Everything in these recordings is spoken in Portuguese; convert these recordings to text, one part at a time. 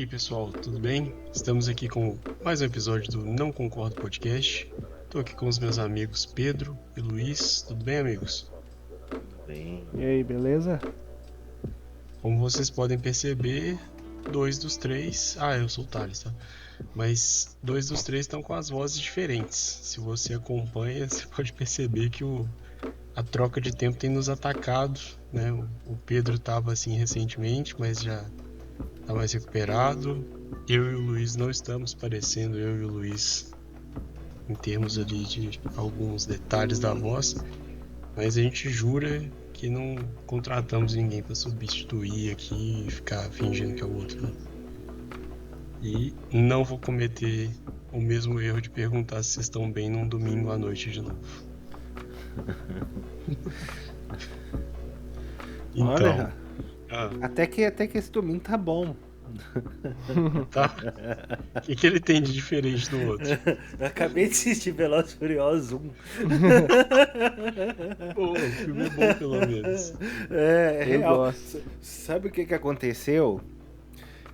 pessoal, tudo bem? Estamos aqui com mais um episódio do Não Concordo Podcast. Estou aqui com os meus amigos Pedro e Luiz. Tudo bem, amigos? Bem, E aí, beleza? Como vocês podem perceber, dois dos três... eu sou o Thales, tá? Mas dois dos três estão com as vozes diferentes. Se você acompanha, você pode perceber que a troca de tempo tem nos atacado, né? O Pedro estava assim recentemente, mas já tá mais recuperado. Eu e o Luiz não estamos parecendo eu e o Luiz em termos ali de alguns detalhes da voz, mas a gente jura que não contratamos ninguém para substituir aqui e ficar fingindo que é o outro, né? E não vou cometer o mesmo erro de perguntar se vocês estão bem num domingo à noite de novo. Então, olha, até que esse domingo tá bom. tá? O que ele tem de diferente do outro? Eu acabei de assistir Velozes e Furiosos 1. Pô, o filme é bom pelo menos. É Eu real. gosto. Sabe o que aconteceu?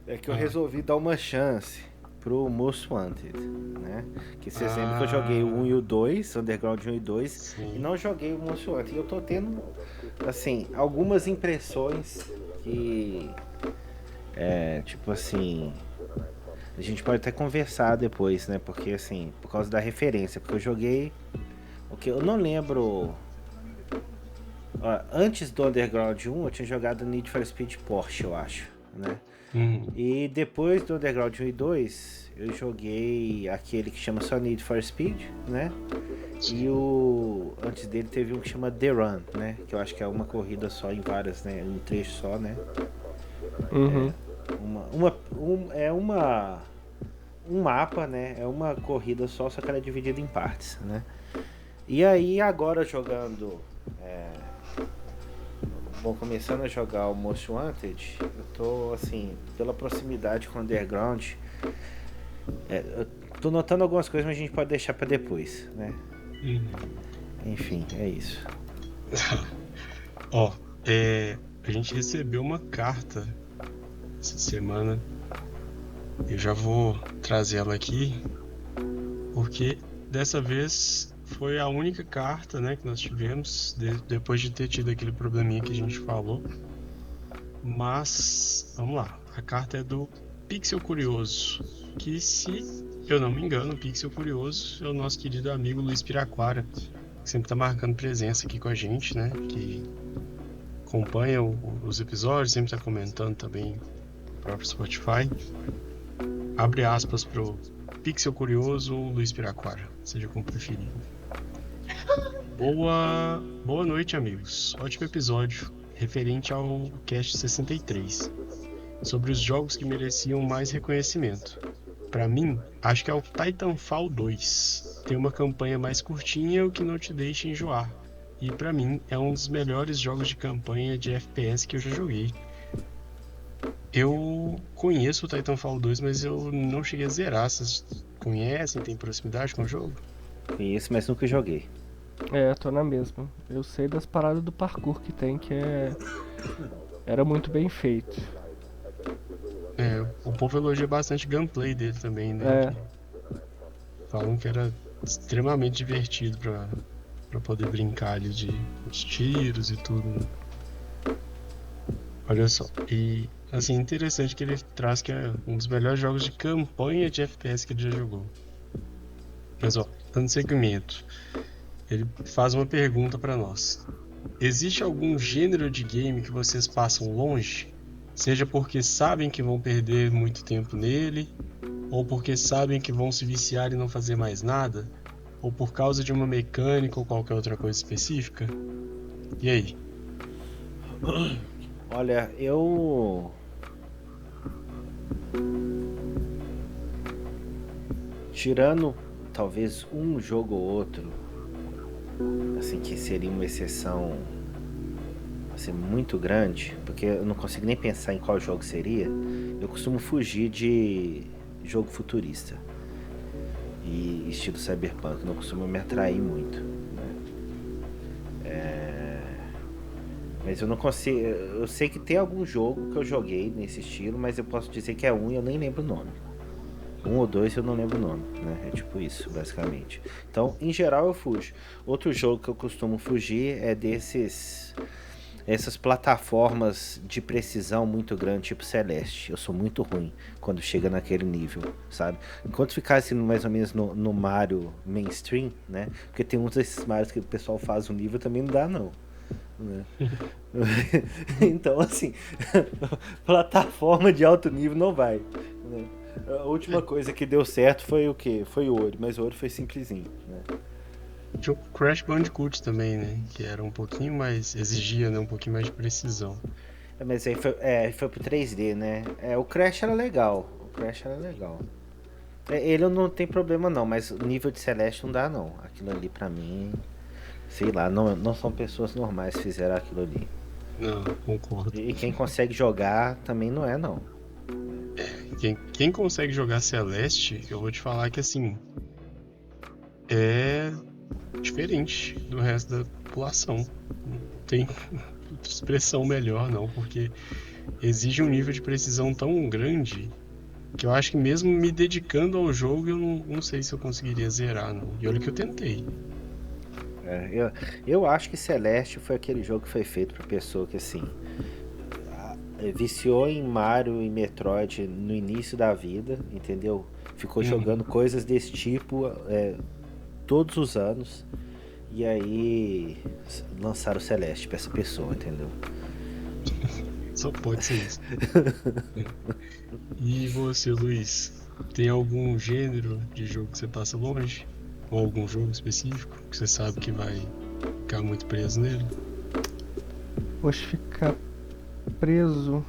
É que eu resolvi dar uma chance pro Most Wanted, né? Que vocês lembram que eu joguei o 1 e o 2, Underground 1 e 2, Sim. e não joguei o Most Wanted. E eu tô tendo, assim, algumas impressões que... tipo assim... A gente pode até conversar depois, né? Porque, assim, por causa da referência. Porque eu joguei... eu não lembro... Antes do Underground 1, eu tinha jogado Need for Speed Porsche, eu acho, né? E depois do Underground 1 e 2, eu joguei aquele que chama só Need for Speed, né? E antes dele teve um que chama The Run, né? Que eu acho que é uma corrida só em várias, né? Um trecho só, né? Uhum. Um mapa, né? É uma corrida só que ela é dividida em partes, né? E aí agora jogando... começando a jogar o Most Wanted, eu tô assim, pela proximidade com o Underground, eu tô notando algumas coisas, mas a gente pode deixar pra depois, né? Enfim, é isso. A gente recebeu uma carta essa semana. Eu já vou trazer ela aqui, porque dessa vez foi a única carta, né, que nós tivemos depois de ter tido aquele probleminha que a gente falou. Mas, vamos lá. A carta é do Pixel Curioso, que, se eu não me engano, o Pixel Curioso é o nosso querido amigo Luiz Piraquara, que sempre tá marcando presença aqui com a gente, né, que acompanha os episódios, sempre tá comentando também no próprio Spotify. Abre aspas pro Pixel Curioso ou Luiz Piraquara, seja como preferir. Boa noite, amigos. Ótimo episódio, referente ao Cast 63, sobre os jogos que mereciam mais reconhecimento. Pra mim, acho que é o Titanfall 2. Tem uma campanha mais curtinha, o que não te deixa enjoar. E pra mim, é um dos melhores jogos de campanha de FPS que eu já joguei. Eu conheço o Titanfall 2, mas eu não cheguei a zerar. Vocês conhecem? Tem proximidade com o jogo? Conheço, mas nunca joguei. Tô na mesma. Eu sei das paradas do parkour que tem, que era muito bem feito. O povo elogia bastante o gameplay dele também, né? Falam que era extremamente divertido pra poder brincar ali de tiros e tudo, né? Olha só, e assim, interessante que ele traz que é um dos melhores jogos de campanha de FPS que ele já jogou. Mas ó, dando segmento, ele faz uma pergunta pra nós. Existe algum gênero de game que vocês passam longe? Seja porque sabem que vão perder muito tempo nele, ou porque sabem que vão se viciar e não fazer mais nada, ou por causa de uma mecânica ou qualquer outra coisa específica? E aí? Olha, eu... tirando talvez um jogo ou outro, assim, que seria uma exceção assim, muito grande, porque eu não consigo nem pensar em qual jogo seria, eu costumo fugir de jogo futurista e estilo cyberpunk, não costumo me atrair muito, né? Mas eu não consigo. Eu sei que tem algum jogo que eu joguei nesse estilo, mas eu posso dizer que é um e eu nem lembro o nome. Um ou dois eu não lembro o nome, né? É tipo isso, basicamente. Então, em geral, eu fujo. Outro jogo que eu costumo fugir é essas plataformas de precisão muito grande, tipo Celeste. Eu sou muito ruim quando chega naquele nível, sabe? Enquanto ficar assim, mais ou menos no Mario mainstream, né? Porque tem uns desses Marios que o pessoal faz um nível também não dá, não. Né? Então, assim, plataforma de alto nível não vai. Né? A última coisa que deu certo foi o quê? Foi o Ori, mas o Ori foi simplesinho. Né? Tinha o Crash Bandicoot também, né? Que era um pouquinho mais. Exigia, né? Um pouquinho mais de precisão. Mas aí foi pro 3D, né? O Crash era legal. O Crash era legal. Ele não tem problema não, mas o nível de Celeste não dá não. Aquilo ali pra mim. Sei lá, não são pessoas normais que fizeram aquilo ali. Não, concordo. E quem consegue jogar também não é, não. Quem consegue jogar Celeste, eu vou te falar que assim. É diferente do resto da população. Não tem expressão melhor, não, porque exige um nível de precisão tão grande que eu acho que mesmo me dedicando ao jogo, eu não sei se eu conseguiria zerar, não. E olha que eu tentei. Eu acho que Celeste foi aquele jogo que foi feito pra pessoa que assim viciou em Mario e Metroid no início da vida, entendeu? Ficou jogando coisas desse tipo todos os anos e aí lançaram o Celeste pra essa pessoa, entendeu? Só pode ser isso. E você, Luiz? Tem algum gênero de jogo que você passa longe? Ou algum jogo específico que você sabe que vai ficar muito preso nele? Poxa, ficar preso.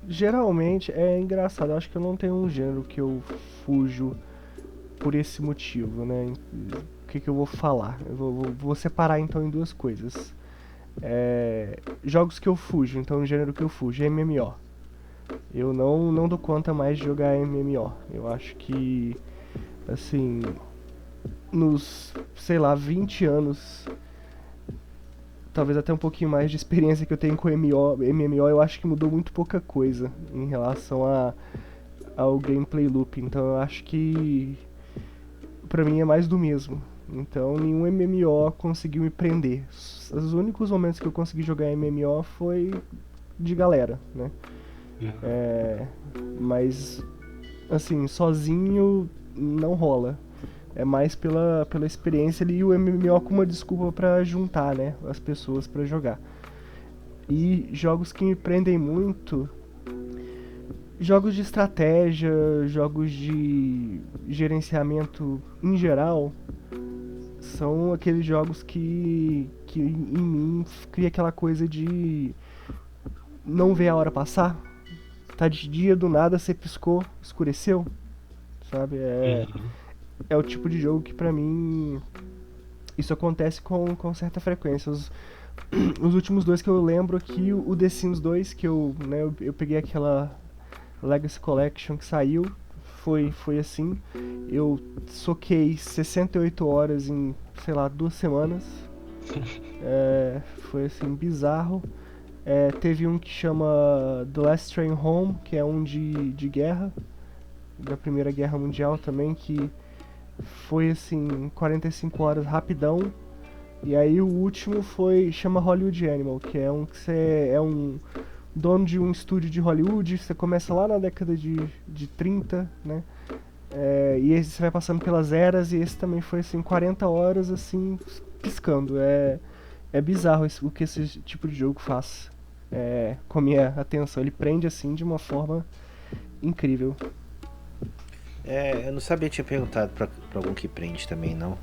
Geralmente é engraçado, eu acho que eu não tenho um gênero que eu fujo por esse motivo, né? O que eu vou falar? Eu vou separar então em duas coisas. Jogos que eu fujo, então o gênero que eu fujo é MMO. Eu não dou conta mais de jogar MMO. Eu acho que, assim, nos, sei lá, 20 anos, talvez até um pouquinho mais de experiência que eu tenho com MMO, eu acho que mudou muito pouca coisa em relação ao gameplay loop. Então eu acho que, pra mim, é mais do mesmo. Então nenhum MMO conseguiu me prender. Os únicos momentos que eu consegui jogar MMO foi de galera, né? Mas, assim, sozinho não rola. É mais pela experiência ali e o MMO como uma desculpa pra juntar, né, as pessoas pra jogar. E jogos que me prendem muito, jogos de estratégia, jogos de gerenciamento em geral, são aqueles jogos que em mim cria aquela coisa de não ver a hora passar. Tá de dia, do nada você piscou, escureceu, sabe? É o tipo de jogo que pra mim isso acontece com certa frequência. Os últimos dois que eu lembro aqui, o The Sims 2, que eu peguei aquela Legacy Collection que saiu, foi assim. Eu soquei 68 horas em, sei lá, 2 semanas. Foi assim, bizarro. Teve um que chama The Last Train Home, que é um de guerra, da Primeira Guerra Mundial também, que foi assim, 45 horas rapidão. E aí o último chama Hollywood Animal, que é um que você é um dono de um estúdio de Hollywood, você começa lá na década de 30, né? E esse você vai passando pelas eras, e esse também foi assim, 40 horas assim, piscando. É bizarro o que esse tipo de jogo faz com a minha atenção. Ele prende assim de uma forma incrível. Eu não sabia, tinha perguntado pra algum que prende também, não.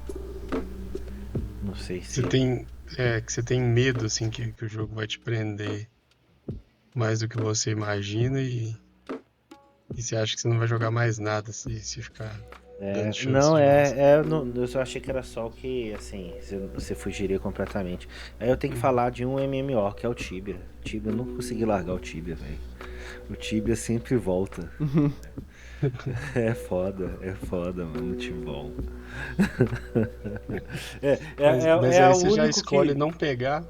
Não sei se... que você tem medo, assim, que o jogo vai te prender mais do que você imagina e você acha que você não vai jogar mais nada se ficar dando chance não, demais. eu só achei que era só o que, assim, você fugiria completamente. Aí eu tenho que falar de um MMO, que é o Tibia. Eu não consegui largar o Tibia, velho. O Tibia sempre volta. É foda, mano, Tibon. Mas É aí o você já único escolhe que. não pegar,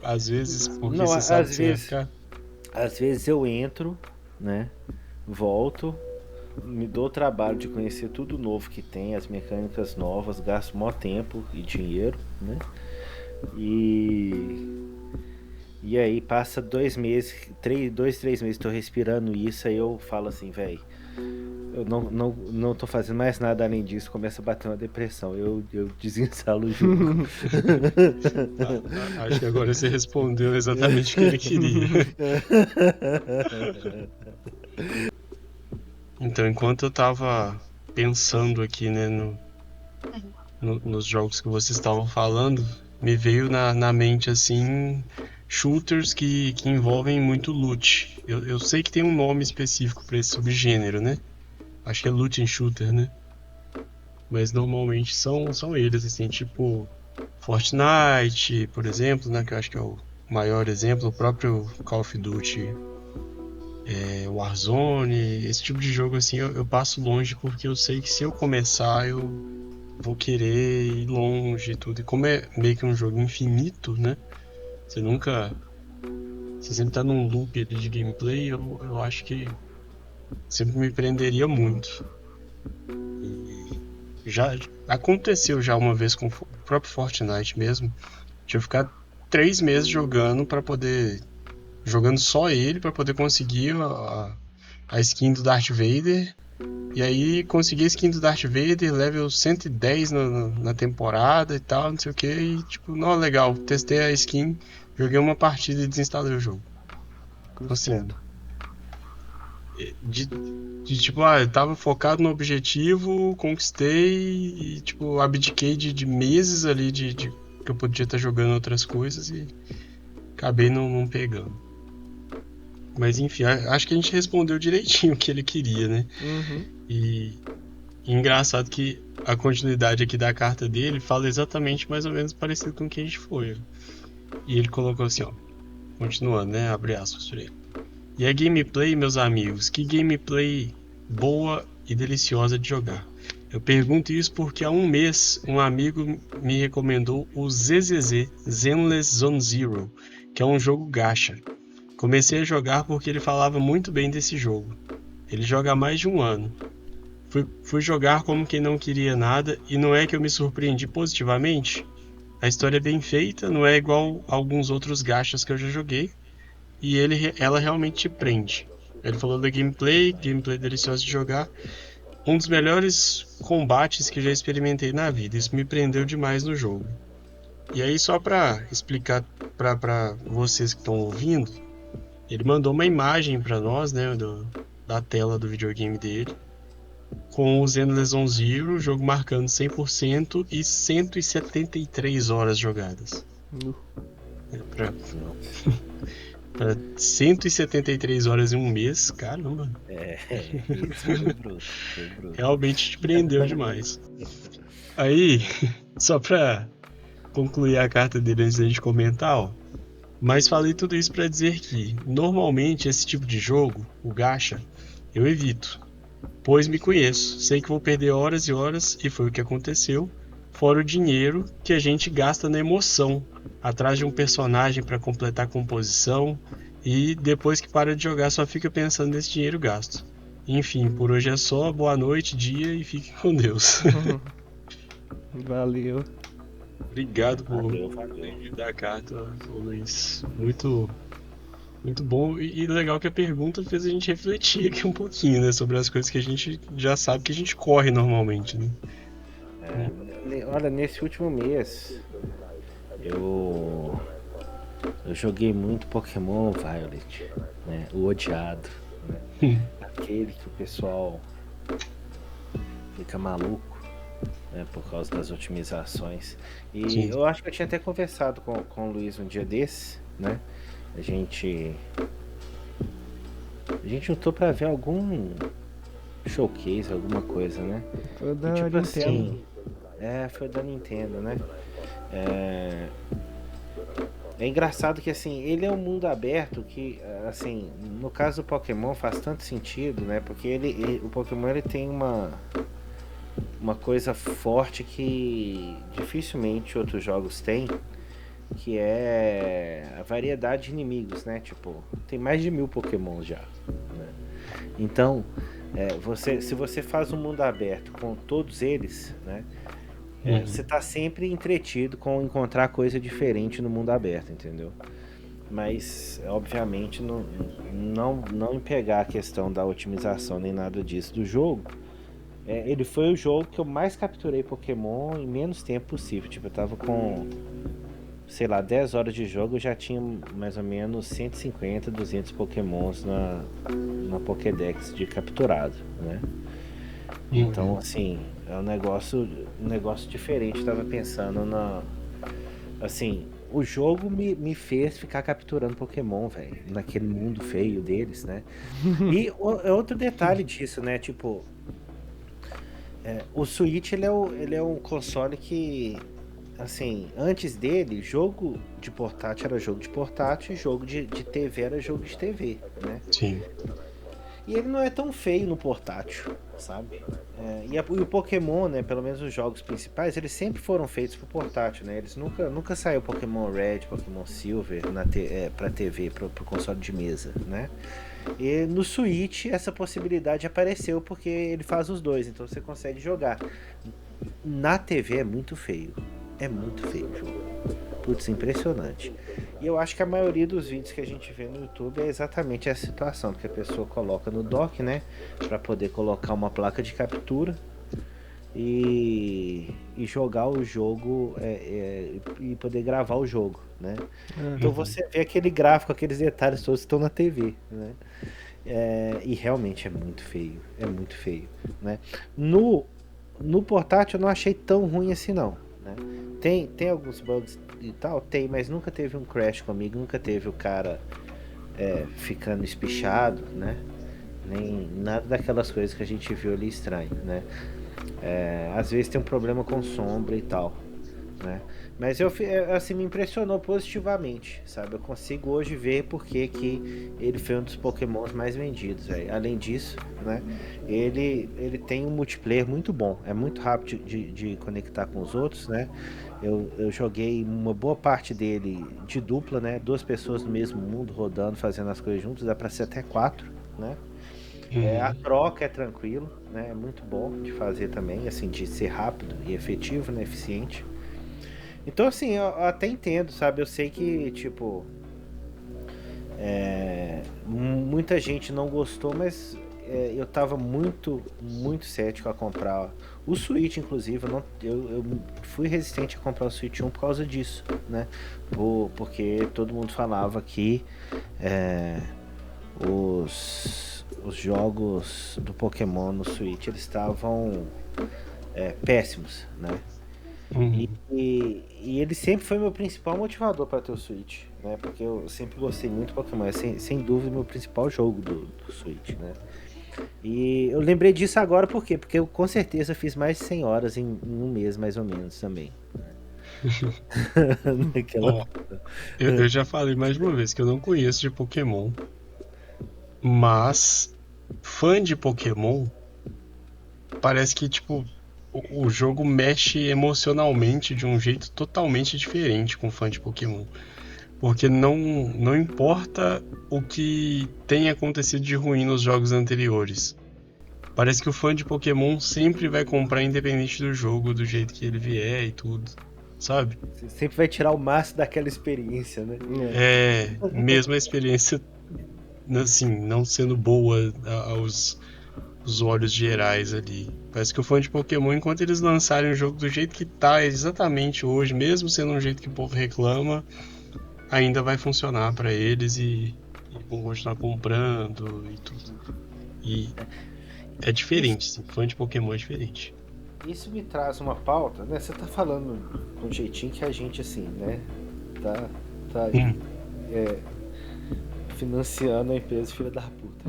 às vezes, porque Não, você sabe que você vai ficar. às vezes eu entro, né? Volto, me dou o trabalho de conhecer tudo novo que tem, as mecânicas novas, gasto maior tempo e dinheiro, né? E. E aí passa 2 meses, 2, 3 meses, tô respirando isso, aí eu falo assim, velho, eu não tô fazendo mais nada além disso, começa a bater uma depressão, eu desinstalo o jogo. Acho que agora você respondeu exatamente o que ele queria. Então, enquanto eu tava pensando aqui, né, nos jogos que vocês estavam falando, me veio na mente, assim, shooters que envolvem muito loot. Eu sei que tem um nome específico para esse subgênero, né? Acho que é loot and shooter, né? Mas normalmente são eles, assim, tipo Fortnite, por exemplo, né? Que eu acho que é o maior exemplo, o próprio Call of Duty, Warzone, esse tipo de jogo, assim, eu passo longe porque eu sei que se eu começar, eu vou querer ir longe e tudo. E como é meio que um jogo infinito, né? Você nunca. Você sempre tá num loop ali de gameplay, eu acho que sempre me prenderia muito. E já aconteceu já uma vez com o próprio Fortnite mesmo, de eu ficar 3 meses jogando para poder. Jogando só ele para poder conseguir a skin do Darth Vader. E aí consegui a skin do Darth Vader, level 110 na temporada e tal, não sei o que. E tipo, não, legal, testei a skin, joguei uma partida e desinstalei o jogo. Então, Cruz assim, credo. de tipo, eu tava focado no objetivo, conquistei e tipo, abdiquei de meses ali de que eu podia estar jogando outras coisas e acabei não pegando. Mas enfim, acho que a gente respondeu direitinho o que ele queria, né? Uhum. E engraçado que a continuidade aqui da carta dele fala exatamente mais ou menos parecido com o que a gente foi. E ele colocou assim, ó, continuando, né? Abre aspas pra ele. E a gameplay, meus amigos, que gameplay boa e deliciosa de jogar. Eu pergunto isso porque há um mês um amigo me recomendou o ZZZ, Zenless Zone Zero, que é um jogo gacha. Comecei a jogar porque ele falava muito bem desse jogo. Ele joga há mais de um ano. Fui jogar como quem não queria nada e não é que eu me surpreendi positivamente? A história é bem feita, não é igual a alguns outros gachas que eu já joguei, e ela realmente te prende. Ele falou da gameplay deliciosa de jogar, um dos melhores combates que já experimentei na vida. Isso me prendeu demais no jogo. E aí, só pra explicar pra vocês que estão ouvindo, ele mandou uma imagem pra nós, né, da tela do videogame dele, com o Zenless Zone Zero, o jogo marcando 100% e 173 horas jogadas. Pra, pra 173 horas em um mês, caramba. Isso foi bruto, foi bruto. Realmente te prendeu demais. Aí, só pra concluir a carta dele antes da gente comentar, ó. Mas falei tudo isso pra dizer que, normalmente, esse tipo de jogo, o gacha, eu evito. Pois me conheço, sei que vou perder horas e horas, e foi o que aconteceu, fora o dinheiro que a gente gasta na emoção, atrás de um personagem para completar a composição, e depois que para de jogar só fica pensando nesse dinheiro gasto. Enfim, por hoje é só, boa noite, dia e fiquem com Deus. Valeu. Obrigado por Valeu. me dar a carta, Luiz. Muito bom e legal que a pergunta fez a gente refletir aqui um pouquinho, né, sobre as coisas que a gente já sabe que a gente corre normalmente, né? Olha, nesse último mês eu joguei muito Pokémon Violet, né? O odiado, né? Aquele que o pessoal fica maluco, né? Por causa das otimizações. E Sim. eu acho que eu tinha até conversado com o Luiz um dia desse, né? A gente juntou pra ver algum showcase, alguma coisa, né? Foi da E tipo Nintendo. assim, foi da Nintendo, né? É engraçado que, assim, ele é um mundo aberto que, assim, no caso do Pokémon faz tanto sentido, né? Porque o Pokémon ele tem uma coisa forte que dificilmente outros jogos têm, que é a variedade de inimigos, né? Tipo, tem mais de 1000 Pokémon já, né? Então, se você faz um mundo aberto com todos eles, né? Você tá sempre entretido com encontrar coisa diferente no mundo aberto, entendeu? Mas, obviamente, não em pegar a questão da otimização nem nada disso do jogo. Ele foi o jogo que eu mais capturei Pokémon em menos tempo possível. Tipo, eu tava com, sei lá, 10 horas de jogo, eu já tinha mais ou menos 150, 200 Pokémons na Pokédex de capturado, né? Então, assim, é um negócio diferente. Eu tava pensando assim, o jogo me fez ficar capturando Pokémon, velho, naquele mundo feio deles, né? E outro detalhe disso, né? Tipo, o Switch, ele é um console que, assim, antes dele, jogo de portátil era jogo de portátil e jogo de TV era jogo de TV, né? Sim. E ele não é tão feio no portátil, sabe? E o Pokémon, né? Pelo menos os jogos principais, eles sempre foram feitos pro portátil, né? Eles nunca saiu Pokémon Red, Pokémon Silver pra TV, pro console de mesa, né? E no Switch essa possibilidade apareceu porque ele faz os dois, então você consegue jogar. Na TV é muito feio. É muito feio o jogo. Putz, impressionante. E eu acho que a maioria dos vídeos que a gente vê no YouTube é exatamente essa situação, porque a pessoa coloca no dock, né, para poder colocar uma placa de captura e jogar o jogo e poder gravar o jogo, né? Então você vê aquele gráfico, aqueles detalhes todos que estão na TV, né? E realmente é muito feio, né? No portátil eu não achei tão ruim assim não, né? Tem alguns bugs e tal, mas nunca teve um crash comigo, nunca teve o cara ficando espichado, né? Nem nada daquelas coisas que a gente viu ali estranho, né? Às vezes tem um problema com sombra e tal, né? Mas assim, me impressionou positivamente, sabe? Eu consigo hoje ver porque que ele foi um dos Pokémons mais vendidos, véio. Além disso, né? Ele tem um multiplayer muito bom, é muito rápido de conectar com os outros, né? Eu joguei uma boa parte dele de dupla, né? 2 pessoas no mesmo mundo rodando, fazendo as coisas juntos, dá pra ser até 4, né? A troca é tranquilo, né? É muito bom de fazer também, assim, de ser rápido e efetivo, né? Eficiente. Então, assim, eu até entendo, sabe? Eu sei que, tipo, muita gente não gostou, mas eu tava muito, muito cético a comprar o Switch, inclusive. Eu fui resistente a comprar o Switch 1 por causa disso, né? Porque todo mundo falava que os jogos do Pokémon no Switch, eles estavam péssimos, né? E ele sempre foi meu principal motivador para ter o Switch, né? Porque eu sempre gostei muito do Pokémon, é sem dúvida meu principal jogo do Switch, né? E eu lembrei disso agora por quê? Porque eu com certeza fiz mais de 100 horas em um mês, mais ou menos, também. Eu já falei mais de uma vez que eu não conheço de Pokémon, mas fã de Pokémon parece que, tipo, o jogo mexe emocionalmente de um jeito totalmente diferente com fã de Pokémon. Porque não importa o que tenha acontecido de ruim nos jogos anteriores. Parece que o fã de Pokémon sempre vai comprar independente do jogo, do jeito que ele vier e tudo, sabe? Você sempre vai tirar o máximo daquela experiência, né? Mesmo a experiência, assim, não sendo boa aos olhos gerais ali. Parece que o fã de Pokémon, enquanto eles lançarem o jogo do jeito que tá exatamente hoje, mesmo sendo um jeito que o povo reclama, ainda vai funcionar pra eles e vão continuar comprando e tudo. E é diferente, sim. Fã de Pokémon é diferente. Isso me traz uma pauta, né? Você tá falando com um jeitinho que a gente, assim, né? Tá financiando a empresa filha da puta.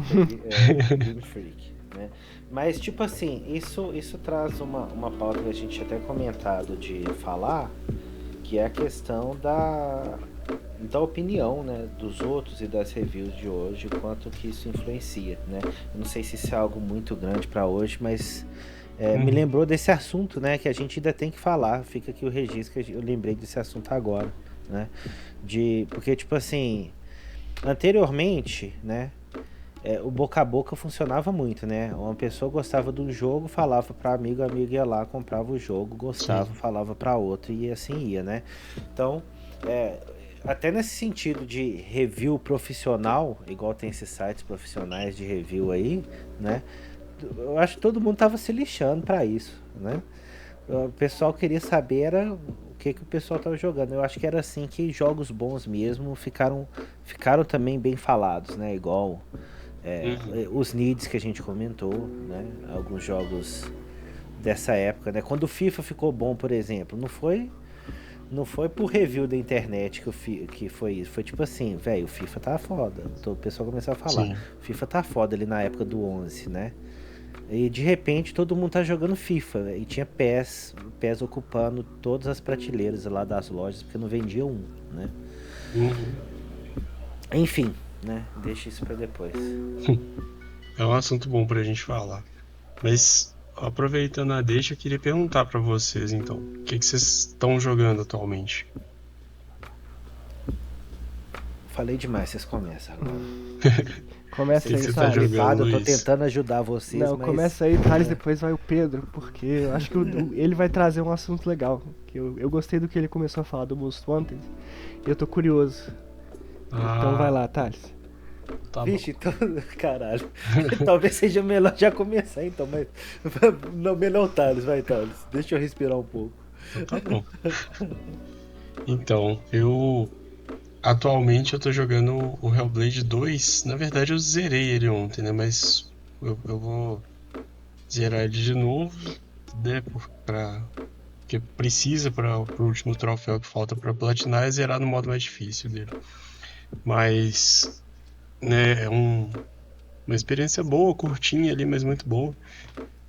Game Freak, né? Mas, tipo assim, isso traz uma pauta que a gente tinha até comentado de falar, que é a questão da opinião, né, dos outros e das reviews de hoje, o quanto que isso influencia, né? Eu não sei se isso é algo muito grande para hoje, mas me lembrou desse assunto, né, que a gente ainda tem que falar. Fica aqui o registro que eu lembrei desse assunto agora, né? Porque, tipo assim, anteriormente, né, o boca a boca funcionava muito, né? Uma pessoa gostava do jogo, falava para amigo, o amigo ia lá, comprava o jogo, gostava, Sim. falava para outro e assim ia, né? Então, até nesse sentido de review profissional, igual tem esses sites profissionais de review aí, né? Eu acho que todo mundo tava se lixando para isso, né? O pessoal queria saber era o que o pessoal tava jogando. Eu acho que era assim que jogos bons mesmo ficaram também bem falados, né? Igual os needs que a gente comentou, né? Alguns jogos dessa época, né? Quando o FIFA ficou bom, por exemplo, não foi por review da internet que foi isso. Foi tipo assim, velho, o FIFA tá foda. O pessoal começou a falar, Sim. FIFA tá foda ali na época do 11, né? E de repente todo mundo tá jogando FIFA. E tinha PES ocupando todas as prateleiras lá das lojas, porque não vendia um, né? Enfim, né? Deixa isso pra depois. É um assunto bom pra gente falar. Mas, aproveitando a deixa, eu queria perguntar pra vocês, então. O que vocês estão jogando atualmente? Falei demais, vocês começam agora. Começa O que aí, você tá Thales. jogando, Eu tô Luiz? tentando ajudar vocês, Não, mas... começa aí, Thales, depois vai o Pedro, porque eu acho que ele vai trazer um assunto legal. Que eu gostei do que ele começou a falar do Most Wanted e eu tô curioso. Então vai lá, Thales. Tá Vixe, bom. então, caralho. Talvez seja melhor já começar então, mas. Não, melhor Thales, vai, Thales. Deixa eu respirar um pouco. Então tá bom. Então, atualmente eu tô jogando o Hellblade 2. Na verdade eu zerei ele ontem, né? Mas eu vou zerar ele de novo, né? Porque precisa pro último troféu que falta pra platinar é zerar no modo mais difícil dele. Mas, né, é uma experiência boa, curtinha ali, mas muito boa.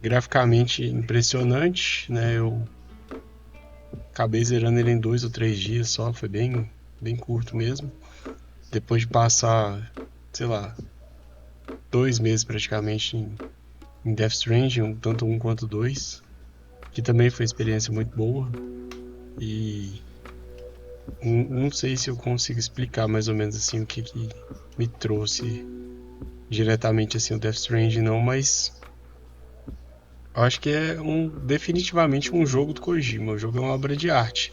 Graficamente impressionante, né? Eu acabei zerando ele em 2 ou 3 dias só, foi bem curto mesmo. Depois de passar, sei lá, 2 meses praticamente em Death Stranding, tanto um quanto dois, que também foi uma experiência muito boa. E não sei se eu consigo explicar mais ou menos assim o que me trouxe diretamente assim o Death Stranding não, mas eu acho que é definitivamente um jogo do Kojima. O jogo é uma obra de arte.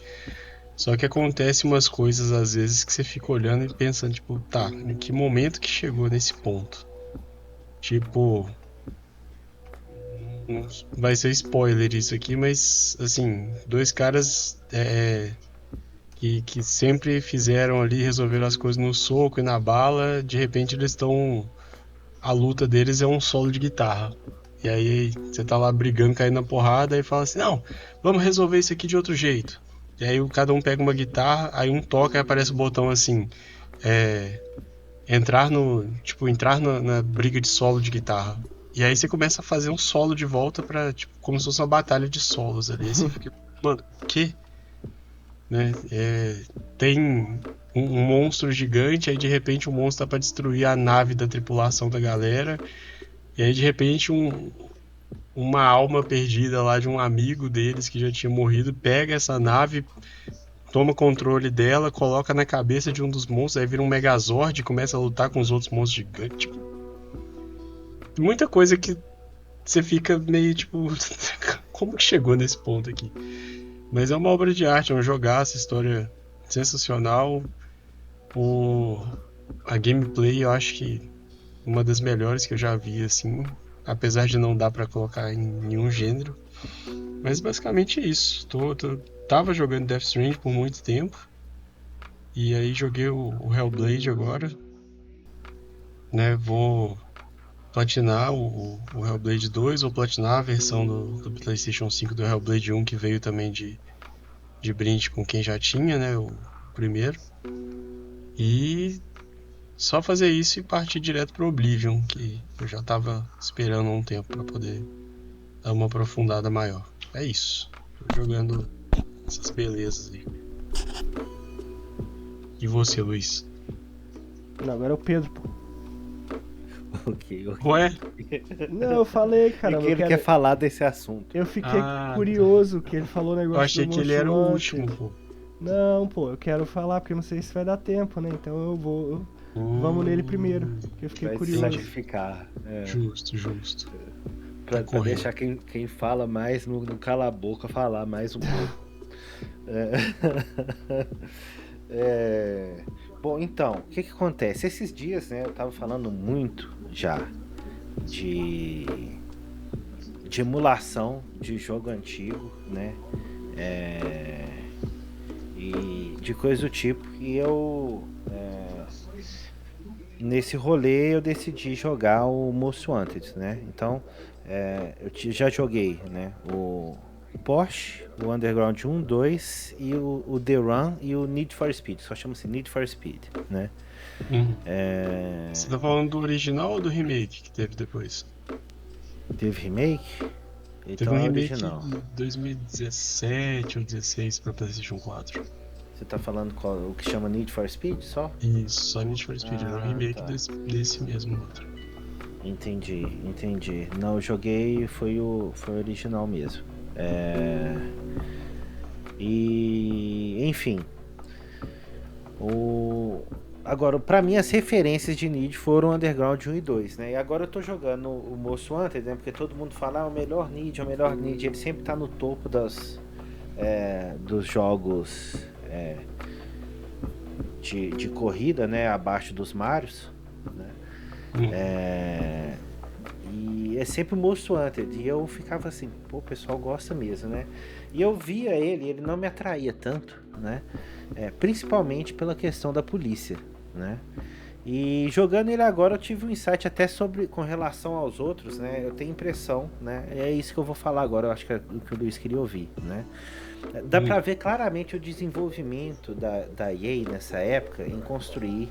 Só que acontece umas coisas às vezes que você fica olhando e pensando, tipo, tá, em que momento que chegou nesse ponto? Tipo, não vai ser spoiler isso aqui, mas assim, dois caras que sempre fizeram ali, resolveram as coisas no soco e na bala, de repente eles estão. A luta deles é um solo de guitarra. E aí você tá lá brigando, caindo na porrada, e fala assim, não, vamos resolver isso aqui de outro jeito. E aí cada um pega uma guitarra, aí um toca e aparece o botão assim, é, entrar na briga de solo de guitarra. E aí você começa a fazer um solo de volta pra, tipo, como se fosse uma batalha de solos ali. Aí você fica, mano, que? Né? Tem um monstro gigante, aí de repente o monstro tá pra destruir a nave da tripulação da galera. E aí de repente uma alma perdida lá de um amigo deles que já tinha morrido pega essa nave, toma controle dela, coloca na cabeça de um dos monstros, aí vira um Megazord e começa a lutar com os outros monstros gigantes. Tipo, muita coisa que você fica meio tipo, como que chegou nesse ponto aqui? Mas é uma obra de arte, é um jogaço, história sensacional. A gameplay eu acho que uma das melhores que eu já vi, assim, apesar de não dar pra colocar em nenhum gênero. Mas basicamente é isso. Tava jogando Death Stranding por muito tempo. E aí joguei o Hellblade agora. Né? Vou platinar o Hellblade 2, vou platinar a versão do PlayStation 5 do Hellblade 1, que veio também de brinde com quem já tinha, né? O primeiro. E só fazer isso e partir direto pro Oblivion, que eu já tava esperando um tempo pra poder dar uma aprofundada maior. É isso. Tô jogando essas belezas aí. E você, Luiz? Não, agora é o Pedro, pô. Ok. Ué? Não, eu falei, cara. Ele quer falar desse assunto. Eu fiquei curioso que ele falou o negócio Eu achei do que ele Most era o Wanted. último, pô. Não, pô, eu quero falar porque eu não sei se vai dar tempo, né? Então eu vou. Vamos nele primeiro, que eu fiquei Vai curioso. se sacrificar. Justo. Pra deixar quem fala mais não cala a boca falar mais um pouco. Bom, então, o que acontece? Esses dias, né, eu tava falando muito já de emulação de jogo antigo, né? E de coisa do tipo. E eu nesse rolê eu decidi jogar o Most Wanted, né? Então eu já joguei, né? O Porsche, o Underground 1, 2 e o The Run e o Need for Speed. Só chama-se Need for Speed, né? Você tá falando do original ou do remake que teve depois? Teve remake? Então teve um remake original. em 2017 ou 2016 pra PlayStation 4. Você tá falando o que chama Need for Speed só? Isso, só Need for Speed, era um remake desse mesmo outro. Entendi. Não, eu joguei, foi o original mesmo. E enfim. Agora, pra mim, as referências de Need foram Underground 1 e 2, né? E agora eu tô jogando o Most Wanted, né? Porque todo mundo fala, o melhor Need. Ele sempre tá no topo dos jogos de corrida, né? Abaixo dos Marios, né? E é sempre o Most Wanted. E eu ficava assim, pô, o pessoal gosta mesmo, né? E eu via ele não me atraía tanto, né? Principalmente pela questão da polícia, né? E jogando ele agora eu tive um insight até com relação aos outros, né? Eu tenho impressão, né? É isso que eu vou falar agora, eu acho que é o que o Luiz queria ouvir, né? Dá pra ver claramente o desenvolvimento da EA nessa época em construir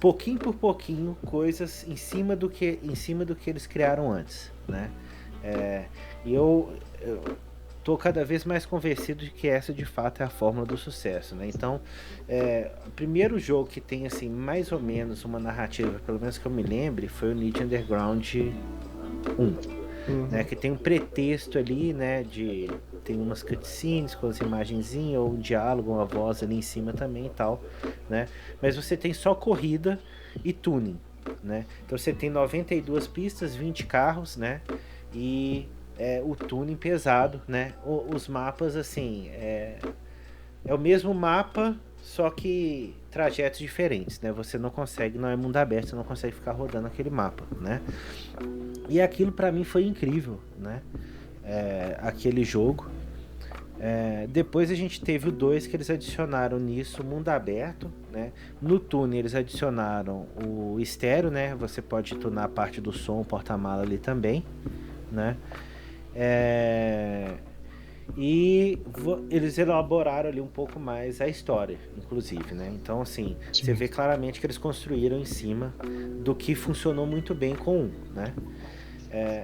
pouquinho por pouquinho coisas em cima do que eles criaram antes, né? E eu tô cada vez mais convencido de que essa de fato é a fórmula do sucesso, né? Então, o primeiro jogo que tem assim mais ou menos uma narrativa, pelo menos que eu me lembre, foi o Need Underground 1. Né, que tem um pretexto ali, né, tem umas cutscenes com as imagenzinhas ou um diálogo, uma voz ali em cima também e tal, né? Mas você tem só corrida e tuning, né? Então você tem 92 pistas, 20 carros, né? E o tuning pesado, né? Os mapas assim, é o mesmo mapa, só que trajetos diferentes, né? Você não consegue, não é mundo aberto, você não consegue ficar rodando aquele mapa, né? E aquilo pra mim foi incrível, né? Aquele jogo. Depois a gente teve o 2 que eles adicionaram nisso, mundo aberto, né? No tuning eles adicionaram o estéreo, né? Você pode tunar a parte do som, o porta-mala ali também, né? E eles elaboraram ali um pouco mais a história, inclusive, né? Então, assim, você vê claramente que eles construíram em cima do que funcionou muito bem com um, né?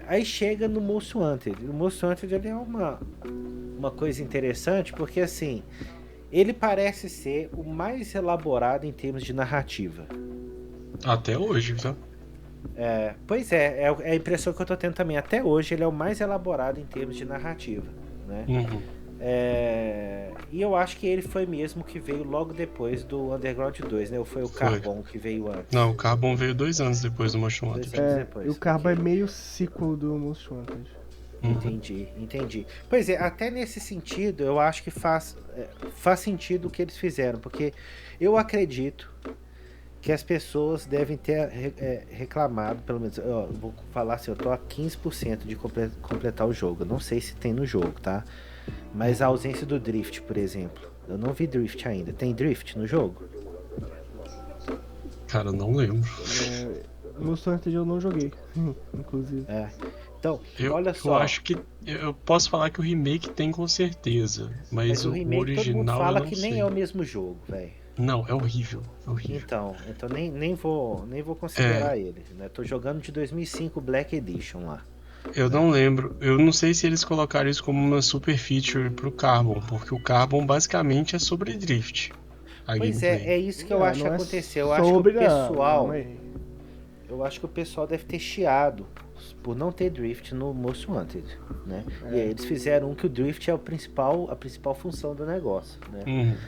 Aí chega no Most Wanted. O Most Wanted ele é uma coisa interessante porque, assim, ele parece ser o mais elaborado em termos de narrativa. Até hoje, tá? Pois é a impressão que eu tô tendo também. Até hoje ele é o mais elaborado em termos de narrativa, né? E eu acho que ele foi mesmo que veio logo depois do Underground 2, né? Ou foi o Carbon que veio antes? Não, o Carbon veio 2 anos depois do Most Wanted. 2 anos depois. E o Carbon é meio sequel do Most Wanted. Entendi. Pois é, até nesse sentido eu acho que faz sentido o que eles fizeram, porque eu acredito que as pessoas devem ter reclamado, pelo menos, vou falar assim, eu tô a 15% de completar o jogo. Eu não sei se tem no jogo, tá? Mas a ausência do Drift, por exemplo. Eu não vi Drift ainda. Tem Drift no jogo? Cara, eu não lembro. Most Wanted eu não joguei, inclusive. Então, olha só. Eu acho que eu posso falar que o remake tem com certeza, mas o remake, original todo mundo fala eu não que sei. nem é o mesmo jogo, velho. Não, é horrível. Então nem vou considerar ele, né? Tô jogando de 2005 Black Edition lá. Eu não lembro. Eu não sei se eles colocaram isso como uma super feature pro Carbon, porque o Carbon basicamente é sobre drift. A Pois é, gameplay. é isso que eu acho que não é aconteceu. Eu acho que o sobre, pessoal. calma aí. Eu acho que o pessoal deve ter chiado por não ter drift no Most Wanted, né? E aí eles fizeram que o drift é a principal função do negócio, né?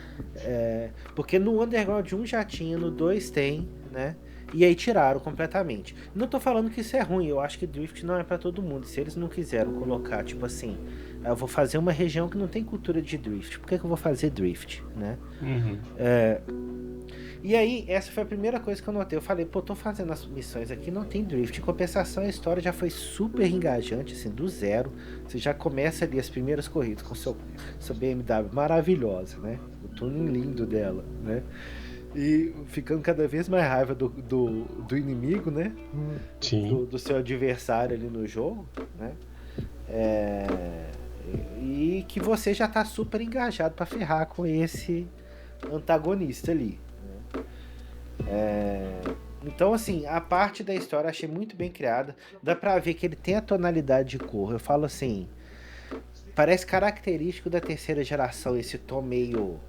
Porque no Underground 1 já tinha, no 2 tem, né? E aí tiraram completamente. Não tô falando que isso é ruim, eu acho que drift não é pra todo mundo. Se eles não quiseram colocar, tipo assim, eu vou fazer uma região que não tem cultura de drift, por que eu vou fazer drift, né? E aí, essa foi a primeira coisa que eu notei. Eu falei, pô, tô fazendo as missões aqui, não tem drift. Em compensação, a história já foi super engajante, assim, do zero. Você já começa ali as primeiras corridas com sua BMW maravilhosa, né? O tuning lindo dela, né? E ficando cada vez mais raiva do inimigo, né? Sim. Do seu adversário ali no jogo, né? E que você já tá super engajado pra ferrar com esse antagonista ali. Então, assim, a parte da história eu achei muito bem criada. Dá pra ver que ele tem a tonalidade de cor. Eu falo assim, parece característico da terceira geração, esse tom meio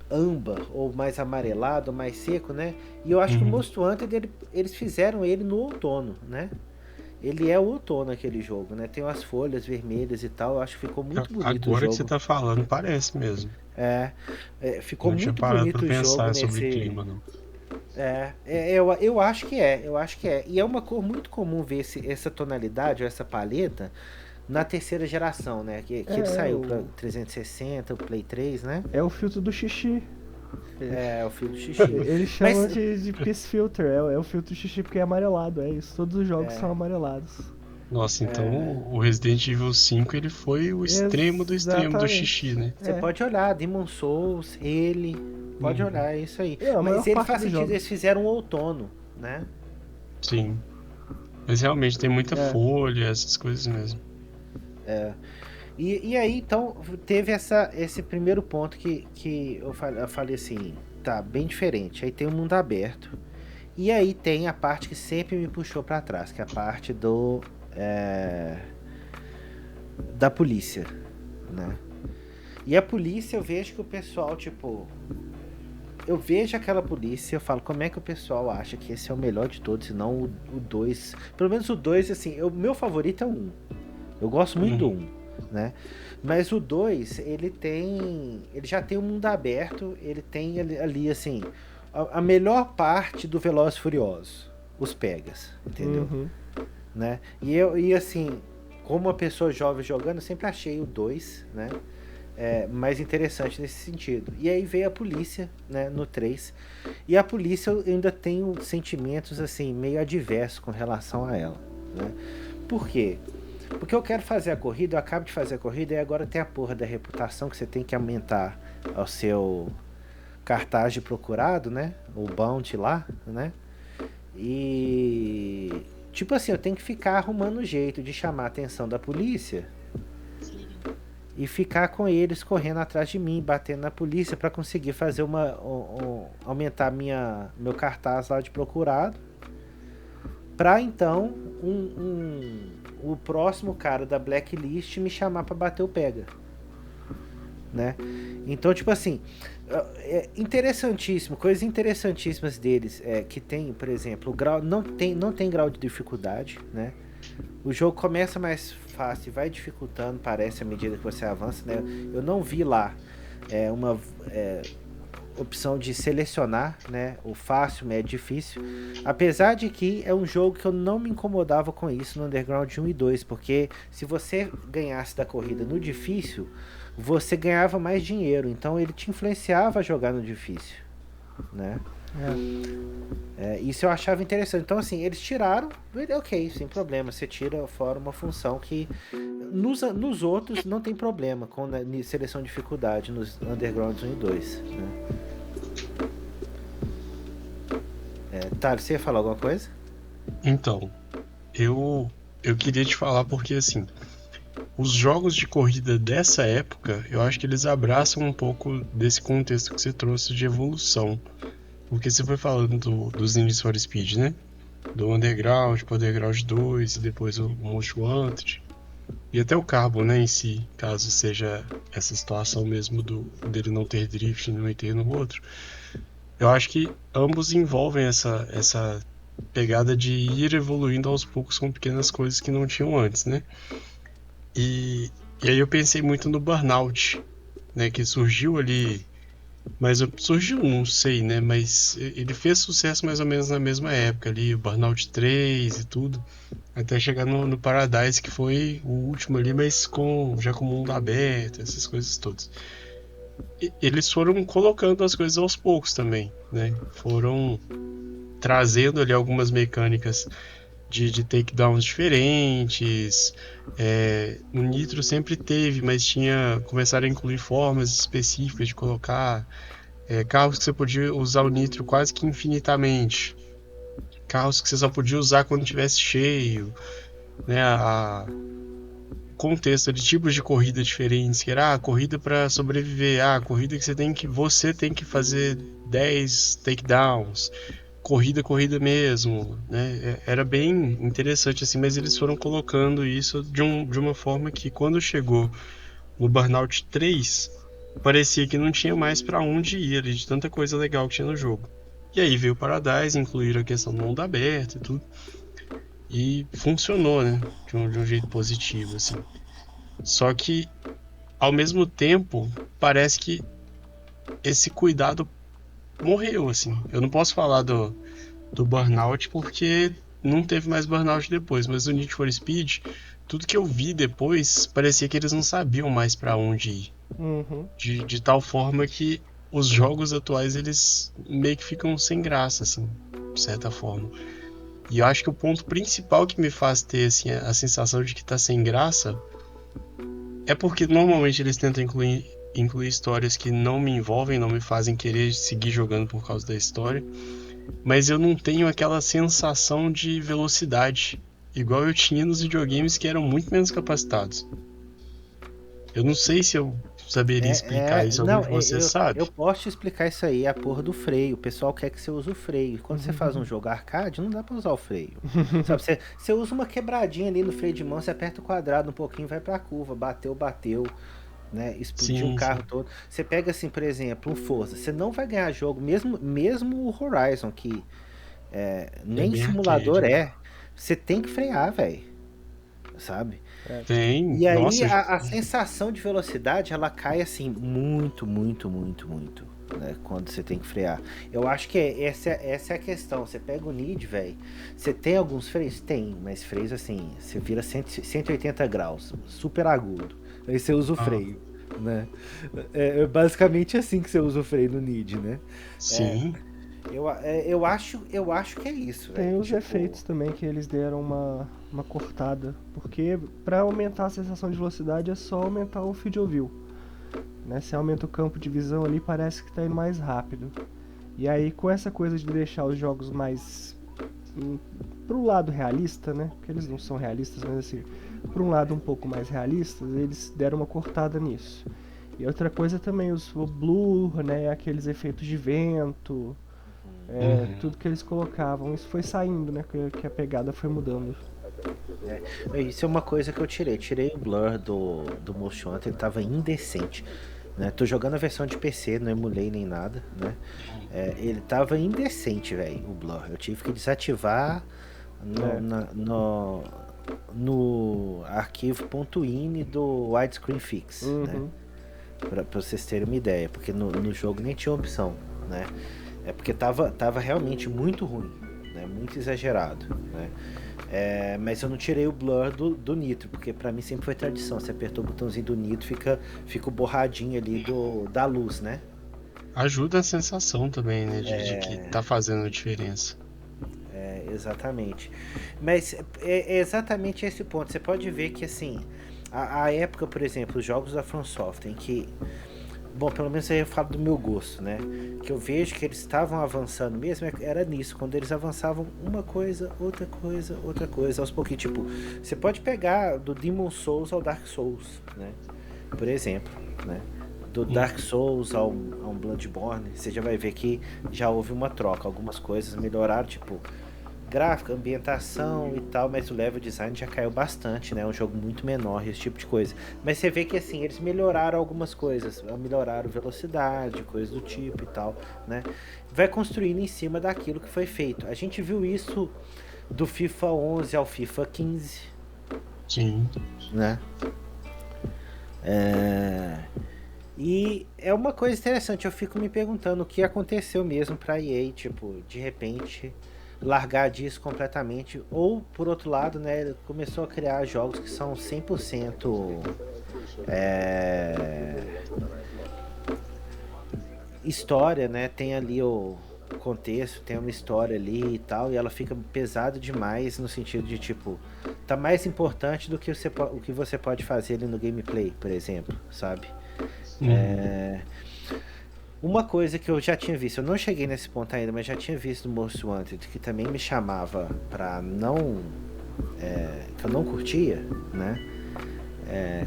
âmbar, ou mais amarelado, ou mais seco, né? E eu acho que o Most Wanted, eles fizeram ele no outono, né? Ele é o outono aquele jogo, né? Tem umas folhas vermelhas e tal. Eu acho que ficou muito bonito o Agora jogo. que você tá falando, parece mesmo. Ficou Não tinha muito parado bonito pra o jogo pensar sobre nesse... clima, não. Eu acho que é. E é uma cor muito comum ver essa tonalidade, ou essa paleta, na terceira geração, né? Que ele saiu pra 360, o Play 3, né? É o filtro do xixi. É o filtro do xixi. Eles chamam de Peace Filter, é o filtro do xixi porque é amarelado, é isso. Todos os jogos são amarelados. Nossa, então o Resident Evil 5 ele foi o extremo do extremo do xixi, né? Você pode olhar, Demon Souls, ele... Pode olhar, é isso aí. Mas ele faz sentido, eles fizeram um outono, né? Sim. Mas realmente tem muita folha, essas coisas mesmo. E aí, então, teve esse primeiro ponto que eu falei assim, tá, bem diferente. Aí tem o mundo aberto. E aí tem a parte que sempre me puxou pra trás, que é a parte da polícia, né? E a polícia, eu vejo que o pessoal, tipo... Eu vejo aquela polícia, eu falo, como é que o pessoal acha que esse é o melhor de todos, e não o 2? Pelo menos o 2, assim, o meu favorito é o 1. Eu gosto muito do 1, né? Mas o 2, ele já tem um mundo aberto, ele tem ali, assim, a melhor parte do Velozes e Furiosos, os Pegas, entendeu? Né? E assim, como uma pessoa jovem jogando, eu sempre achei o 2, né? Mais interessante nesse sentido. E aí veio a polícia, né, no 3. E a polícia eu ainda tenho sentimentos assim meio adversos com relação a ela, né? Por quê? Porque eu quero fazer a corrida, eu acabo de fazer a corrida e agora tem a porra da reputação que você tem que aumentar ao seu cartaz de procurado, né? O bounty lá, né? E tipo assim, eu tenho que ficar arrumando um jeito de chamar a atenção da polícia e ficar com eles correndo atrás de mim, batendo na polícia para conseguir fazer aumentar meu cartaz lá de procurado, para então o próximo cara da blacklist me chamar para bater o pega, né? Então, tipo assim, interessantíssimo, coisas interessantíssimas deles que tem, por exemplo, o grau não tem grau de dificuldade, né? O jogo começa mais fácil e vai dificultando, parece, à medida que você avança, né? Eu não vi lá uma opção de selecionar, né? O fácil, médio, difícil. Apesar de que é um jogo que eu não me incomodava com isso no Underground 1 e 2, porque se você ganhasse da corrida no difícil, você ganhava mais dinheiro, então ele te influenciava a jogar no difícil, né? Isso eu achava interessante. Então assim, eles tiraram, ok, sem problema, você tira fora uma função que nos outros não tem problema com seleção de dificuldade nos Undergrounds 1 e 2, né? Tá, você ia falar alguma coisa? Então, eu queria te falar porque assim, os jogos de corrida dessa época, eu acho que eles abraçam um pouco desse contexto que você trouxe de evolução. Porque você foi falando dos Need for Speed, né? do Underground pro Underground 2 e depois o Most Wanted. E até o Carbon, né, em si, caso seja essa situação mesmo dele não ter drift no e ter no outro. Eu acho que ambos envolvem essa pegada de ir evoluindo aos poucos com pequenas coisas que não tinham antes, né? E aí eu pensei muito no Burnout, né, que surgiu ali, mas surgiu, não sei, né, mas ele fez sucesso mais ou menos na mesma época ali, o Burnout 3 e tudo, até chegar no Paradise, que foi o último ali, mas já com o mundo aberto, essas coisas todas. Eles foram colocando as coisas aos poucos também, né, foram trazendo ali algumas mecânicas de takedowns diferentes. O Nitro sempre teve, mas começaram a incluir formas específicas de colocar carros que você podia usar o Nitro quase que infinitamente, carros que você só podia usar quando estivesse cheio, né? Contexto de tipos de corrida diferentes, que era corrida para sobreviver, corrida que você tem que fazer 10 takedowns, corrida mesmo, né? Era bem interessante assim, mas eles foram colocando isso de uma forma que quando chegou no Burnout 3, parecia que não tinha mais para onde ir ali, de tanta coisa legal que tinha no jogo. E aí veio o Paradise, incluíram a questão do mundo aberto e tudo. E funcionou, né? De um jeito positivo, assim. Só que, ao mesmo tempo, parece que esse cuidado morreu, assim. Eu não posso falar do Burnout porque não teve mais Burnout depois, mas o Need for Speed, tudo que eu vi depois, parecia que eles não sabiam mais pra onde ir. Uhum. De tal forma que os jogos atuais, eles meio que ficam sem graça, assim, de certa forma. E eu acho que o ponto principal que me faz ter assim, a sensação de que tá sem graça é porque normalmente eles tentam incluir histórias que não me envolvem, não me fazem querer seguir jogando por causa da história, mas eu não tenho aquela sensação de velocidade igual eu tinha nos videogames que eram muito menos capacitados. Eu não sei se eu saberia explicar isso, algum Não, de vocês eu sabe? posso te explicar isso aí, a porra do freio. O pessoal quer que você use o freio. Quando você faz um jogo arcade, não dá pra usar o freio. Sabe, você usa uma quebradinha ali no freio de mão, você aperta o quadrado um pouquinho, vai pra curva, bateu, né? Explodiu o Sim, carro sim. todo. Você pega assim, por exemplo, um Forza, você não vai ganhar jogo, mesmo o Horizon, que É nem bem arcade, simulador né? você tem que frear, velho. Sabe? Tem, E aí nossa, a sensação de velocidade ela cai assim muito, muito, muito, muito, né? Quando você tem que frear. Eu acho que essa é a questão. Você pega o Nid, velho. Você tem alguns freios? Tem, mas freios assim, você vira 180 graus, super agudo. Aí você usa o ah, freio, né? É basicamente assim que você usa o freio no Nid, né? sim, Eu acho que é isso, Tem velho. os Tipo, efeitos também que eles deram uma cortada, porque para aumentar a sensação de velocidade é só aumentar o field of view, né? Se aumenta o campo de visão ali, parece que está indo mais rápido. E aí com essa coisa de deixar os jogos mais pro lado realista, né? Porque eles não são realistas, mas assim, por um lado um pouco mais realistas, eles deram uma cortada nisso. E outra coisa também, o blur, né? Aqueles efeitos de vento, uhum. tudo que eles colocavam, isso foi saindo, né? Que a pegada foi mudando. isso é uma coisa que eu tirei. Tirei o blur do Most Wanted, ele tava indecente. Né? Tô jogando a versão de PC, não emulei nem nada, né? Ele tava indecente, velho, o blur. Eu tive que desativar É. no arquivo .ini do Widescreen Fix, né? Uhum. Pra vocês terem uma ideia, porque no jogo nem tinha opção, né? É porque tava realmente muito ruim, né? Muito exagerado, né? Mas eu não tirei o blur do Nitro, porque pra mim sempre foi tradição. Você apertou o botãozinho do Nitro, fica o borradinho ali da luz, né? Ajuda a sensação também, né, de que tá fazendo diferença. Exatamente. Mas é exatamente esse ponto. Você pode ver que, assim, a época, por exemplo, os jogos da From Software, em que, bom, pelo menos aí eu falo do meu gosto, né? Que eu vejo que eles estavam avançando mesmo, era nisso, quando eles avançavam uma coisa, outra coisa, aos pouquinhos. Tipo, você pode pegar do Demon Souls ao Dark Souls, né? Por exemplo, né? Do Dark Souls ao Bloodborne, você já vai ver que já houve uma troca. Algumas coisas melhoraram, tipo, gráfico, ambientação e tal, mas o level design já caiu bastante, né? É um jogo muito menor, esse tipo de coisa. Mas você vê que assim, eles melhoraram algumas coisas, melhoraram velocidade, coisas do tipo e tal, né? Vai construindo em cima daquilo que foi feito. A gente viu isso do FIFA 11 ao FIFA 15. Sim. Né? E é uma coisa interessante, eu fico me perguntando o que aconteceu mesmo pra EA, tipo, de repente largar disso completamente, ou por outro lado, né, começou a criar jogos que são 100% história, né, tem ali o contexto, tem uma história ali e tal, e ela fica pesada demais no sentido de, tipo, tá mais importante do que o que você pode fazer ali no gameplay, por exemplo, sabe? Uma coisa que eu já tinha visto, eu não cheguei nesse ponto ainda, mas já tinha visto no Most Wanted, que também me chamava pra não... que eu não curtia, né?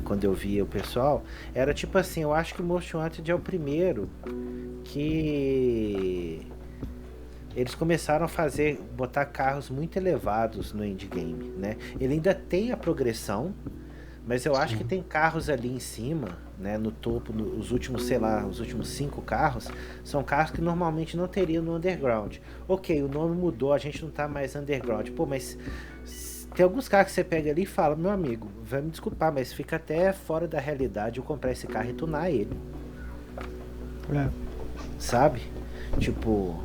Quando eu via o pessoal, era tipo assim, eu acho que o Most Wanted é o primeiro que eles começaram a botar carros muito elevados no endgame, né? Ele ainda tem a progressão, mas eu acho que tem carros ali em cima, né, no topo, os últimos 5 carros, são carros que normalmente não teriam no Underground. Ok, o nome mudou, a gente não tá mais Underground. Pô, mas tem alguns carros que você pega ali e fala, meu amigo, vai me desculpar, mas fica até fora da realidade eu comprar esse carro e tunar ele. Sabe? Tipo...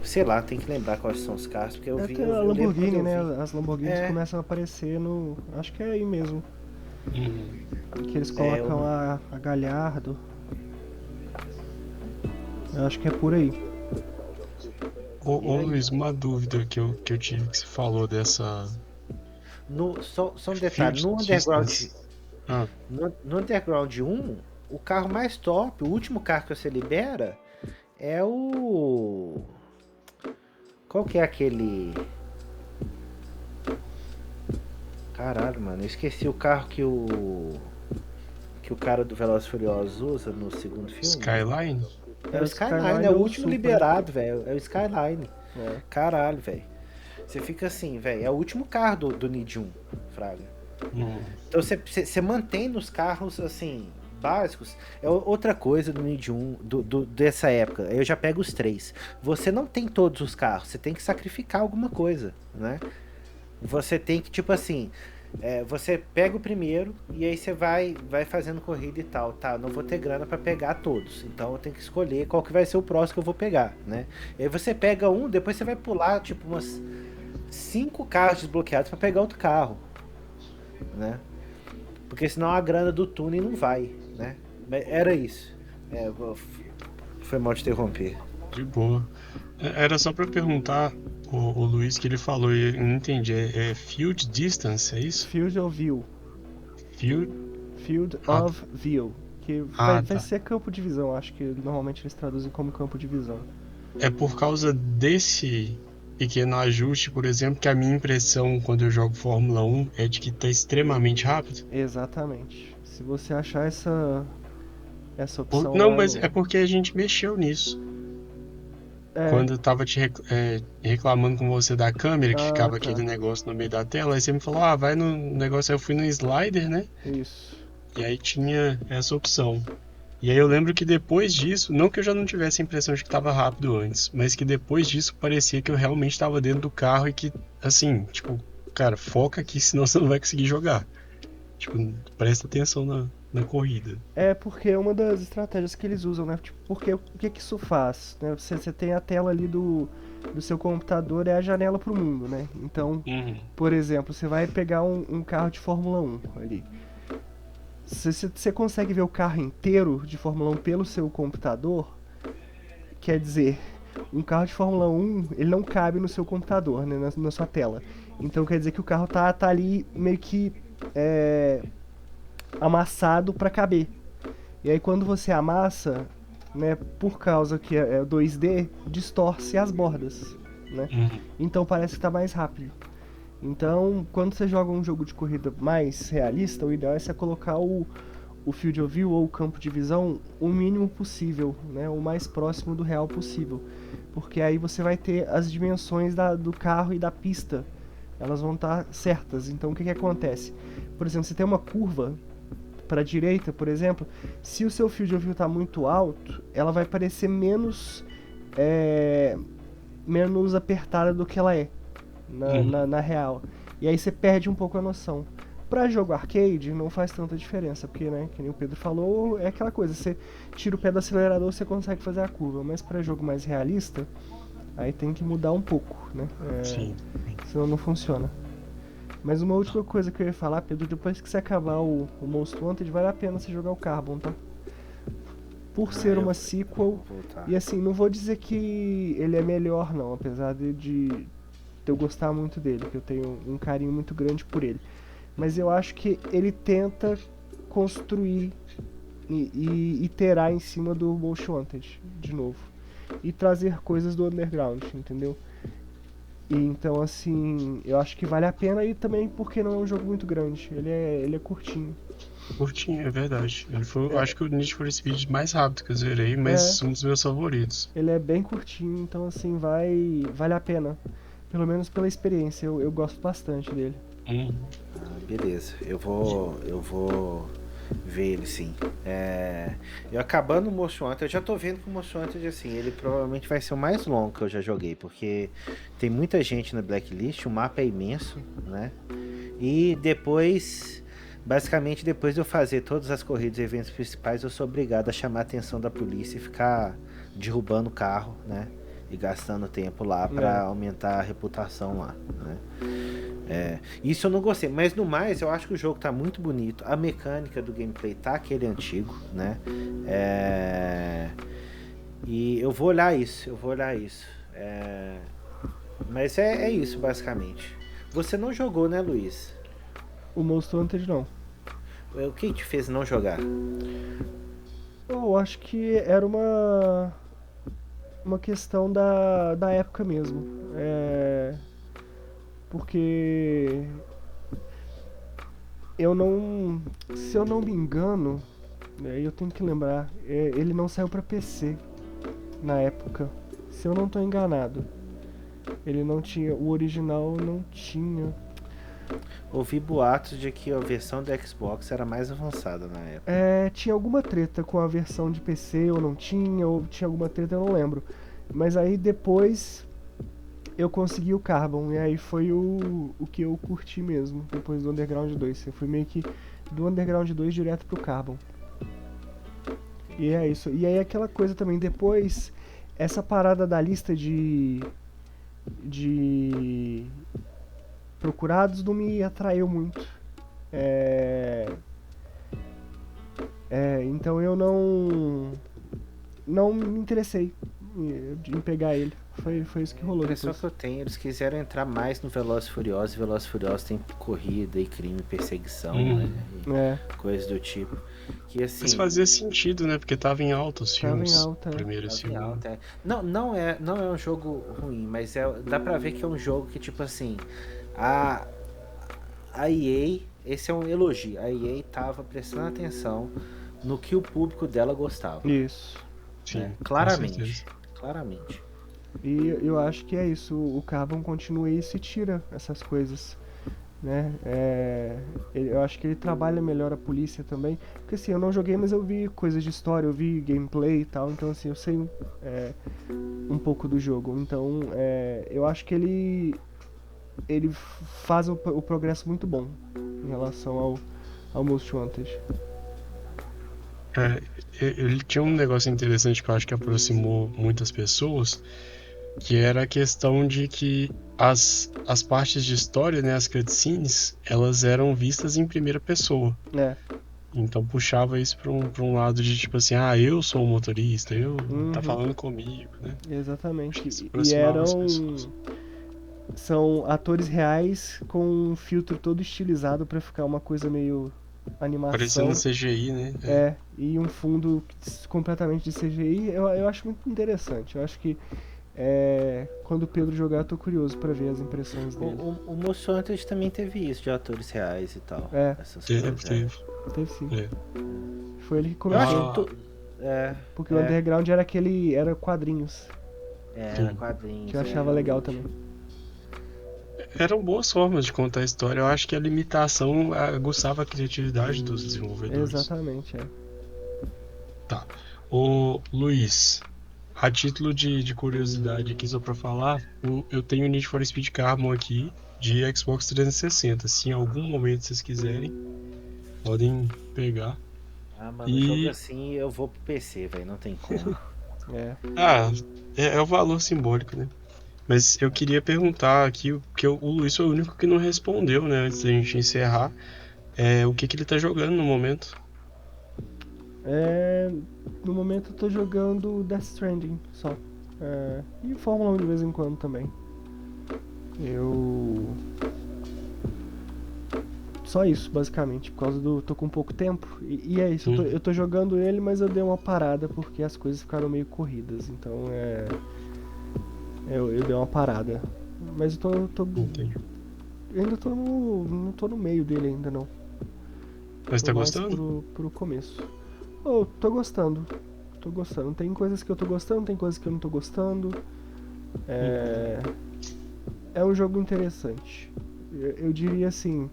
Sei lá, tem que lembrar quais são os carros, porque eu vi... a Lamborghini, né? As Lamborghinis começam a aparecer no... Acho que é aí mesmo. Que eles colocam a Gallardo. Eu acho que é por aí. Ô Luiz, uma dúvida que eu tive que você falou dessa... Só um detalhe, no Underground... No Underground 1, o carro mais top, o último carro que você libera, é o... Qual que é aquele... Caralho, mano, eu esqueci o carro que o cara do Velozes e Furiosos usa no segundo filme. Skyline? É o Skyline, é o último liberado, velho. É o Skyline. Caralho, velho. Você fica assim, velho, é o último carro do Need 1, Fraga. Então você mantém nos carros, assim, básicos. É outra coisa do Need 1, dessa época. Eu já pego os 3. Você não tem todos os carros, você tem que sacrificar alguma coisa, né? Você tem que, tipo assim, você pega o primeiro e aí você vai fazendo corrida e tal, tá? Não vou ter grana pra pegar todos, então eu tenho que escolher qual que vai ser o próximo que eu vou pegar, né? E aí você pega um, depois você vai pular, tipo, umas 5 carros desbloqueados pra pegar outro carro, né? Porque senão a grana do túnel não vai, né? Era isso. Foi mal te interromper. De boa. Era só pra perguntar, o Luiz, que ele falou, e eu não entendi, é Field Distance, é isso? Field of View. Field of View. Que vai ser campo de visão, acho que normalmente eles traduzem como campo de visão. É por causa desse pequeno ajuste, por exemplo, que a minha impressão quando eu jogo Fórmula 1 é de que tá extremamente rápido? Exatamente. Se você achar essa opção... Não, mas é porque a gente mexeu nisso. Quando eu tava reclamando com você da câmera, que ficava aquele negócio no meio da tela, aí você me falou, vai no negócio, aí eu fui no slider, né? Isso. E aí tinha essa opção. E aí eu lembro que depois disso, não que eu já não tivesse a impressão de que tava rápido antes, mas que depois disso parecia que eu realmente tava dentro do carro e que, assim, tipo, cara, foca aqui, senão você não vai conseguir jogar. Tipo, presta atenção na corrida. É porque é uma das estratégias que eles usam, né? Tipo, porque o que isso faz? Né? Você tem a tela ali do seu computador, é a janela pro mundo, né? Então, por exemplo, você vai pegar um carro de Fórmula 1 ali. Você consegue ver o carro inteiro de Fórmula 1 pelo seu computador, quer dizer, um carro de Fórmula 1, ele não cabe no seu computador, né, na sua tela. Então quer dizer que o carro tá ali meio que amassado para caber. E aí quando você amassa, né, por causa que é 2D, distorce as bordas, né? Então parece que tá mais rápido. Então, quando você joga um jogo de corrida mais realista, o ideal é você colocar o o field of view ou o campo de visão o mínimo possível, né? O mais próximo do real possível. Porque aí você vai ter as dimensões do carro e da pista. Elas vão estar certas. Então o que acontece? Por exemplo, você tem uma curva para a direita, por exemplo, se o seu field of view está muito alto, ela vai parecer menos apertada do que ela é na real. E aí você perde um pouco a noção. Para jogo arcade não faz tanta diferença, porque, né, que nem o Pedro falou, é aquela coisa, você tira o pé do acelerador, você consegue fazer a curva, mas para jogo mais realista, aí tem que mudar um pouco, né? Sim. Senão não funciona. Mas uma última coisa que eu ia falar, Pedro, depois que você acabar o Most Wanted, vale a pena você jogar o Carbon, tá? Por ser uma sequel, e assim, não vou dizer que ele é melhor não, apesar de eu gostar muito dele, que eu tenho um carinho muito grande por ele. Mas eu acho que ele tenta construir e iterar em cima do Most Wanted, de novo. E trazer coisas do Underground, entendeu? E então, assim, eu acho que vale a pena e também porque não é um jogo muito grande. Ele é curtinho. Curtinho, é verdade. Ele foi, acho que o Need for Speed mais rápido que eu zerei, mas um dos meus favoritos. Ele é bem curtinho, então assim, vale a pena. Pelo menos pela experiência, eu gosto bastante dele. Beleza, eu vou ver ele sim. Eu acabando o Most Wanted, eu já tô vendo que o Most Wanted, assim, ele provavelmente vai ser o mais longo que eu já joguei, porque tem muita gente na Blacklist, o mapa é imenso, né? E depois, basicamente, depois de eu fazer todas as corridas e eventos principais, eu sou obrigado a chamar a atenção da polícia e ficar derrubando o carro, né? E gastando tempo lá pra aumentar a reputação lá, né? Isso eu não gostei, mas no mais eu acho que o jogo tá muito bonito, a mecânica do gameplay tá aquele antigo, né? E eu vou olhar isso, mas é isso basicamente. Você não jogou, né, Luiz? O Most Wanted não. O que te fez não jogar? Eu acho que era uma questão da época mesmo. Porque se eu não me engano, eu tenho que lembrar, ele não saiu pra PC na época, se eu não tô enganado. Ele não tinha, o original não tinha. Ouvi boatos de que a versão do Xbox era mais avançada na época. Tinha alguma treta com a versão de PC, ou não tinha, ou tinha alguma treta, eu não lembro. Mas aí depois eu consegui o Carbon, e aí foi o que eu curti mesmo, depois do Underground 2. Eu fui meio que do Underground 2 direto pro Carbon. E é isso. E aí aquela coisa também, depois, essa parada da lista de procurados não me atraiu muito. Então eu não me interessei em pegar ele. Foi isso que rolou. A impressão que eu tenho, eles quiseram entrar mais no Velozes e Furiosos, e Velozes e Furiosos tem corrida e crime e perseguição, né? Coisas do tipo. Que, assim, mas fazia sentido, né? Porque tava em alta os filmes. Tava em alta, primeiro e segundo. Não é um jogo ruim, mas dá pra ver que é um jogo que, tipo assim, a EA, esse é um elogio, a EA tava prestando atenção no que o público dela gostava. Isso. Sim, claramente. E eu acho que é isso, o Carbon continua isso e tira essas coisas, né? Eu acho que ele trabalha melhor a polícia também, porque assim, eu não joguei, mas eu vi coisas de história, eu vi gameplay e tal, então assim, eu sei um pouco do jogo, então eu acho que ele faz o progresso muito bom em relação ao Most Wanted. Ele tinha um negócio interessante que eu acho que aproximou muitas pessoas, que era a questão de que as partes de história, né, as cutscenes, elas eram vistas em primeira pessoa. Então puxava isso pra um lado de tipo assim, eu sou o motorista, tá falando comigo, né? Exatamente. São atores reais com um filtro todo estilizado pra ficar uma coisa meio animação. Parecendo CGI, né? E um fundo completamente de CGI. Eu acho muito interessante. Eu acho que Quando o Pedro jogar, eu tô curioso pra ver as impressões dele. O Monster Hunter também teve isso, de atores reais e tal. Essas coisas. Teve sim. É. Foi ele que começou. Porque o Underground era quadrinhos. Era quadrinhos. Que eu achava legal também. Eram boas formas de contar a história. Eu acho que a limitação aguçava a criatividade dos desenvolvedores. Exatamente, Tá. Ô, Luiz, a título de curiosidade aqui, só pra falar, eu tenho o Need for Speed Carbon aqui de Xbox 360. Se em algum momento vocês quiserem, podem pegar. Mas no jogo assim eu vou pro PC, velho, não tem como. É o valor simbólico, né? Mas eu queria perguntar aqui, porque o Luiz foi o único que não respondeu, né? Antes da gente encerrar, o que ele tá jogando no momento? No momento eu tô jogando Death Stranding só. E Fórmula 1 de vez em quando também. Só isso, basicamente, por causa tô com pouco tempo. E é isso, eu tô jogando ele, mas eu dei uma parada porque as coisas ficaram meio corridas. Então eu dei uma parada. Mas eu ainda não tô no meio dele ainda não. Mas tá gostando? Pro começo. Tô gostando. Tem coisas que eu tô gostando, tem coisas que eu não tô gostando. É um jogo interessante. Eu diria assim,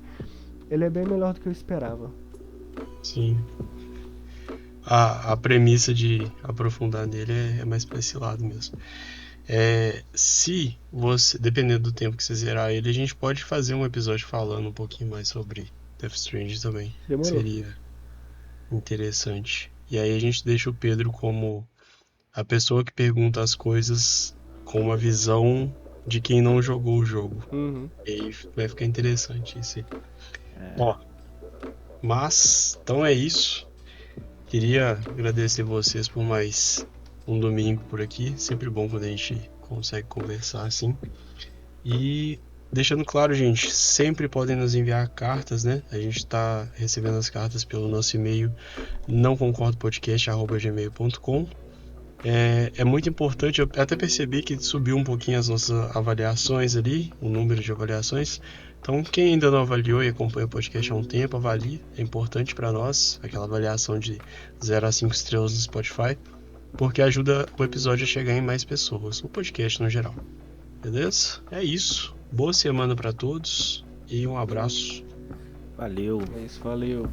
ele é bem melhor do que eu esperava. Sim. A premissa de aprofundar nele é mais pra esse lado mesmo. Se você, dependendo do tempo que você zerar ele, a gente pode fazer um episódio falando um pouquinho mais sobre Death Stranding também. Demorou. Seria interessante. E aí a gente deixa o Pedro como a pessoa que pergunta as coisas com uma visão de quem não jogou o jogo. E aí vai ficar interessante isso aí. Mas, então é isso. Queria agradecer vocês por mais um domingo por aqui. Sempre bom quando a gente consegue conversar assim. E deixando claro, gente, sempre podem nos enviar cartas, né? A gente tá recebendo as cartas pelo nosso e-mail nãoconcordopodcast@gmail.com. É muito importante, eu até percebi que subiu um pouquinho as nossas avaliações ali, o número de avaliações. Então, quem ainda não avaliou e acompanha o podcast há um tempo, avalie. É importante para nós, aquela avaliação de 0 a 5 estrelas no Spotify, porque ajuda o episódio a chegar em mais pessoas, o podcast no geral. Beleza? É isso. Boa semana para todos e um abraço. Valeu. É isso, valeu.